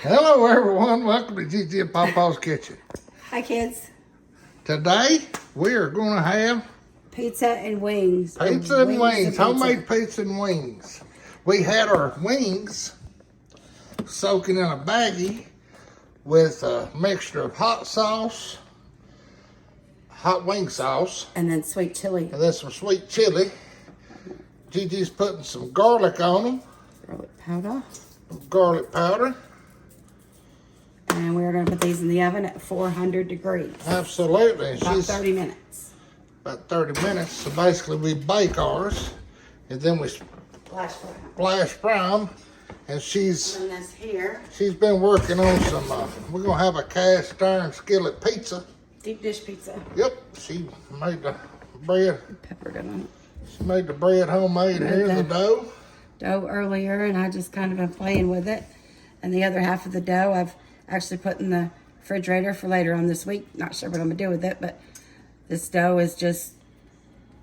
Hello, everyone. Welcome to Gigi and Papa's Kitchen. Hi, kids. Today, we are going to have Pizza and wings. pizza and wings, homemade pizza and wings. We had our wings soaking in a baggie with a mixture of hot sauce, hot wing sauce, And then sweet chili. and then some sweet chili. Gigi's putting some garlic on them, Garlic powder. garlic powder. And we're going to put these in the oven at 400 degrees. Absolutely. And About she's 30 minutes. about 30 minutes. So basically, we bake ours, and then we Flash fry. flash fry them. And she's And this here, been working on some. We're gonna have a cast iron skillet pizza. deep dish pizza. Yep, she made the bread. Peppered on She made the bread homemade. Here's the dough. dough earlier, and I just kind of been playing with it. And the other half of the dough I've actually put in the refrigerator for later on this week. Not sure what I'm going to do with it, but this dough has just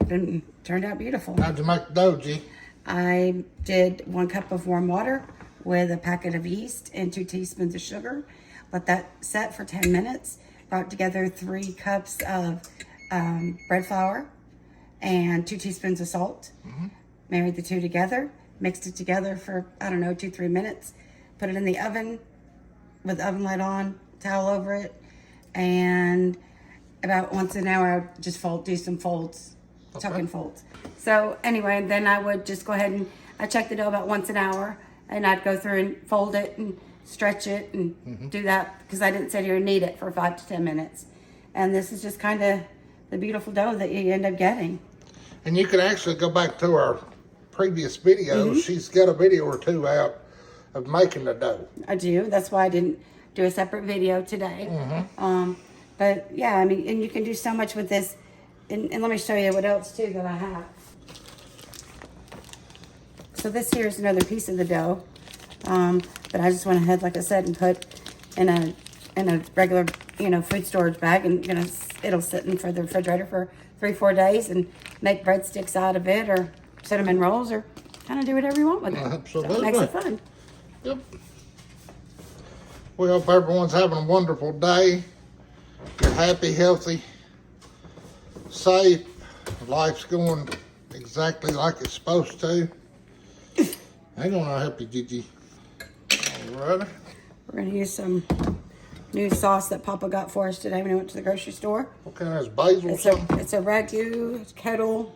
turned out beautiful. How'd you make the dough, G? I did 1 cup of warm water with a packet of yeast and 2 teaspoons of sugar. Let that set for 10 minutes. Brought together 3 cups of bread flour and 2 teaspoons of salt. Married the two together. Mixed it together for, 2-3 minutes. Put it in the oven with the oven light on, towel over it. And about once an hour, I would just do some folds, tuck and folds. So anyway, then I would just go ahead and I check the dough about once an hour, and I'd go through and fold it and stretch it and do that because I didn't sit here and knead it for 5 to 10 minutes. And this is just kind of the beautiful dough that you end up getting. And you can actually go back to our previous videos. She's got a video or 2 out of making the dough. I do. That's why I didn't do a separate video today. But yeah, I mean, and you can do so much with this. And let me show you what else too that I have. So this here is another piece of the dough. But I just went ahead, like I said, and put in a regular, food storage bag, and it'll sit in for the refrigerator for 3-4 days, and make breadsticks out of it, or cinnamon rolls, or kind of do whatever you want with it. Absolutely. So it makes it fun. Yep. We hope everyone's having a wonderful day. You're happy, healthy, safe. Life's going exactly like it's supposed to. Hang on, I'll help you, Gigi. Alrighty. We're gonna use some new sauce that Papa got for us today when we went to the grocery store. What kind of basil or something? It's a ragu kettle,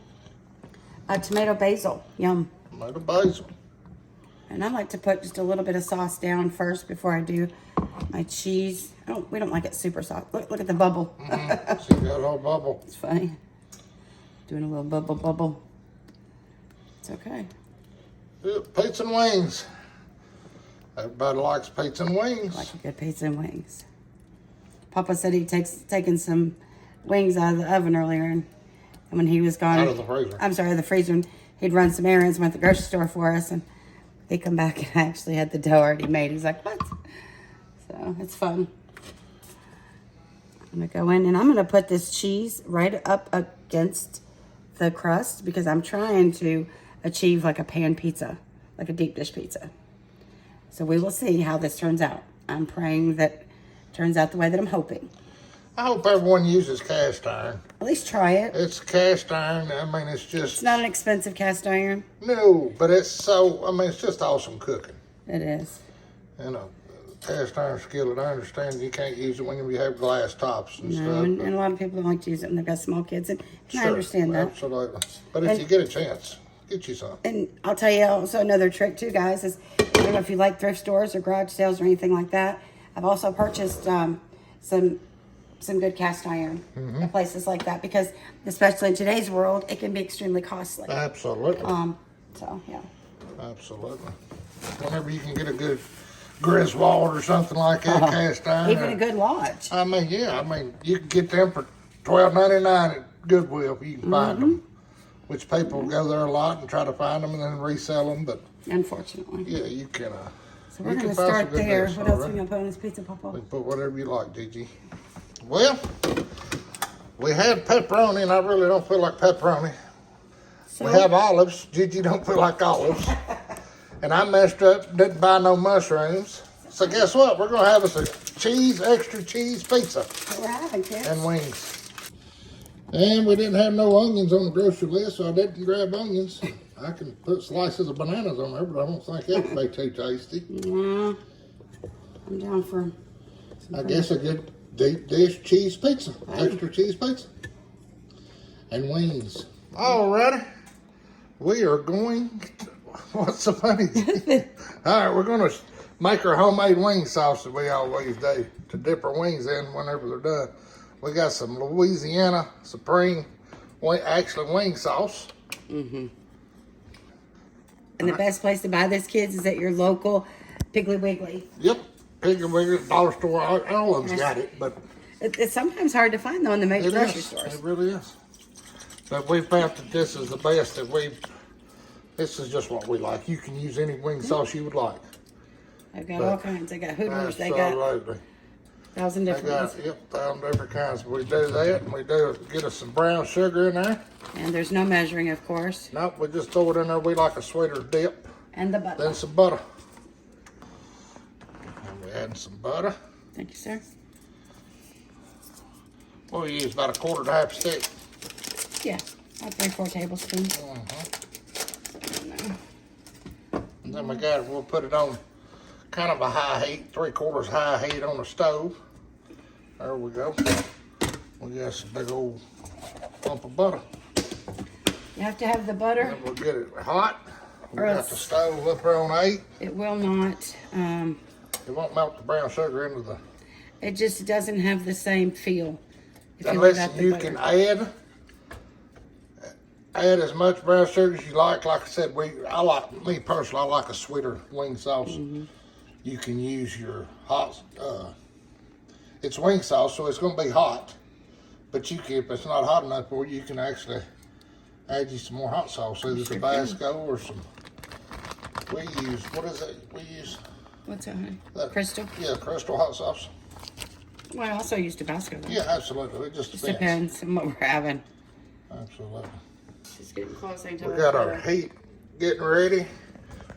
tomato basil. Yum. Tomato basil. And I like to put just a little bit of sauce down first before I do my cheese. We don't like it super soft. Look at the bubble. See that little bubble? It's funny. Doing a little bubble. It's okay. Yep, pizza and wings. Everybody likes pizza and wings. Like a good pizza and wings. Papa said he'd taken some wings out of the oven earlier, and when he was gone, Out of the freezer. I'm sorry, the freezer. And he'd run some errands, went to the grocery store for us, and they come back and I actually had the dough already made. He's like, what? So it's fun. I'm gonna go in and I'm gonna put this cheese right up against the crust because I'm trying to achieve like a pan pizza, like a deep dish pizza. So we will see how this turns out. I'm praying that it turns out the way that I'm hoping. I hope everyone uses cast iron. At least try it. It's cast iron. I mean, it's just... It's not an expensive cast iron. No, but it's it's just awesome cooking. It is. Cast iron skillet, I understand you can't use it when you have glass tops and No, stuff. and a lot of people don't like to use it when they've got small kids, and I Sure, understand that. Absolutely. But if you get a chance, get you some. And I'll tell you also another trick too, guys, is I don't know if you like thrift stores or garage sales or anything like that. I've also purchased some good cast iron at places like that because, especially in today's world, it can be extremely costly. Absolutely. So yeah. Absolutely. Whenever you can get a good Griswold or something like that, cast iron. Even a good lodge. You can get them for $12.99 at Goodwill if you can find them. Which people go there a lot and try to find them and then resell them, but Unfortunately. yeah, you can. So we're gonna start there. What else are we gonna put on this pizza, Papa? You can put whatever you like, Gigi. Well, we had pepperoni, and I really don't feel like pepperoni. So, We have olives. Gigi don't feel like olives. And I messed up, didn't buy no mushrooms. So guess what? We're gonna have us a extra cheese pizza What we're having, kids. and wings. And we didn't have no onions on the grocery list, so I didn't grab onions. I can put slices of bananas on there, but I don't think that would be too tasty. Yeah, I'm down for. I guess a good deep dish cheese pizza, extra cheese pizza, and wings. Alrighty, we are going to, what's so funny? All right, we're gonna make our homemade wing sauce that we always do to dip our wings in whenever they're done. We got some Louisiana Supreme, wing sauce. Mm-hmm. And the best place to buy this, kids, is at your local Piggly Wiggly. Yep, Piggly Wiggly, dollar store, all of them's got it, but It's sometimes hard to find, though, in the major grocery stores. It really is. But we found that this is the best that this is just what we like. You can use any wing sauce you would like. They've got all kinds. They got Hooters. They got Absolutely. 1,000 They different got, ones. 1,000 different kinds. We do that, and we do get us some brown sugar in there. And there's no measuring, of course. Nope, we just throw it in there. We like a sweeter dip. And the butter. Then some butter. And we add some butter. Thank you, sir. We'll use about a quarter to half a stick. Yeah, about 3-4 tablespoons. And then we'll put it on kind of a high heat, 3/4 high heat on the stove. There we go. We got some big old lump of butter. You have to have the butter. And we'll get it hot. We Or got else- the stove up there on 8. It will not. It won't melt the brown sugar into the. It just doesn't have the same feel. If leave Unless out the you butter. can add as much brown sugar as you like. Like I said, me personally, I like a sweeter wing sauce. Mm-hmm. You can use your hot. It's wing sauce, so it's going to be hot. But if it's not hot enough for you, you can actually add you some more hot sauce, either Tabasco or some. We use, what is it? We use What's that, honey? that Crystal? Yeah, Crystal hot sauce. Well, I also use Tabasco. Though. Yeah, absolutely. It just Just depends. depends on what we're having. Absolutely. Just getting close. I can tell We it's got our better. heat getting ready.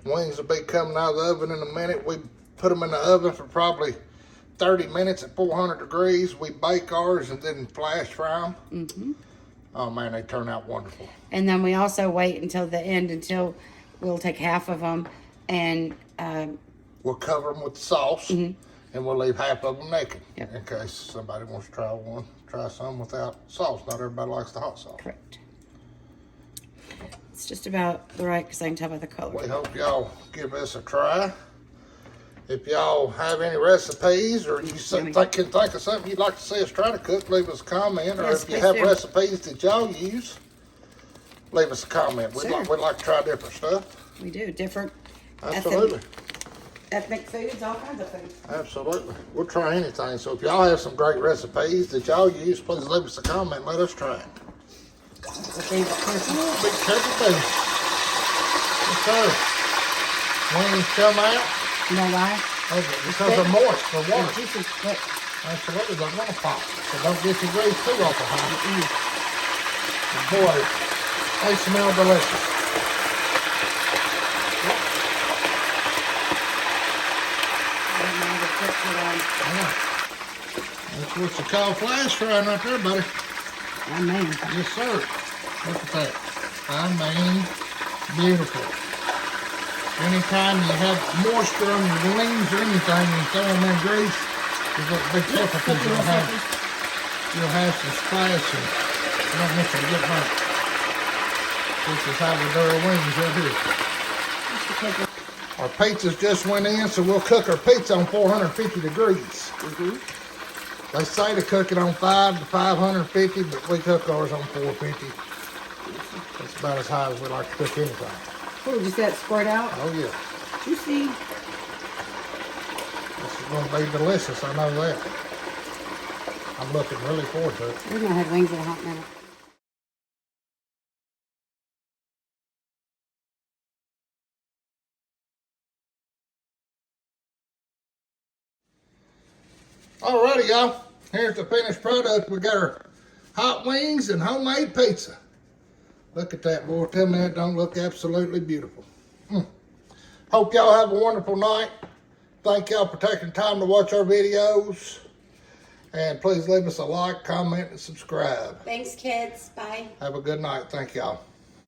Wings will be coming out of the oven in a minute. We put them in the oven for probably 30 minutes at 400 degrees. We bake ours and then flash fry them. Mm-hmm. Oh man, they turn out wonderful. And then we also wait until the end, until we'll take half of them and We'll cover them with the sauce and we'll leave half of them naked. Yep. In case somebody wants to try some without sauce. Not everybody likes the hot sauce. correct. It's just about the right, because I can tell by the color. We hope y'all give this a try. If y'all have any recipes or you can think of something you'd like to see us try to cook, leave us a comment. Or Yes, if you please have do. recipes that y'all use, leave us a comment. We'd Sure. like to try different stuff. We do different Absolutely. ethnic foods, all kinds of foods. Absolutely. We'll try anything. So if y'all have some great recipes that y'all use, please leave us a comment and let us try it. It's a favorite person. Oh, big turkey thing. Yes, sir. Wings come out. You know why? Because they're moist for They're water. juicy quick. Absolutely, don't want to pop. So don't get your grease too awful high. And boy, they smell delicious. I don't know the quick put on. Yeah. That's what you call flash frying right there, buddy. Oh, man. Yes, sir. Look at that. I mean, beautiful. Anytime you have moisture on your wings or anything, you throw them in grease, you got to be careful because you'll have some splash and you don't want you to get burnt. This is how we do our wings right here. Our pizzas just went in, so we'll cook our pizza on 450 degrees. They say to cook it on 5 to 550, but we cook ours on 450. That's about as high as we like to cook anything. Oh, just that squirt out? Oh yeah, Juicy. this is going to be delicious, I know that. I'm looking really forward to it. We're going to have wings in a hot minute. Alrighty, y'all. Here's the finished product. We got our hot wings and homemade pizza. Look at that, boy. Tell me that don't look absolutely beautiful. Hope y'all have a wonderful night. Thank y'all for taking time to watch our videos. And please leave us a like, comment, and subscribe. Thanks, kids. Bye. Have a good night. Thank y'all.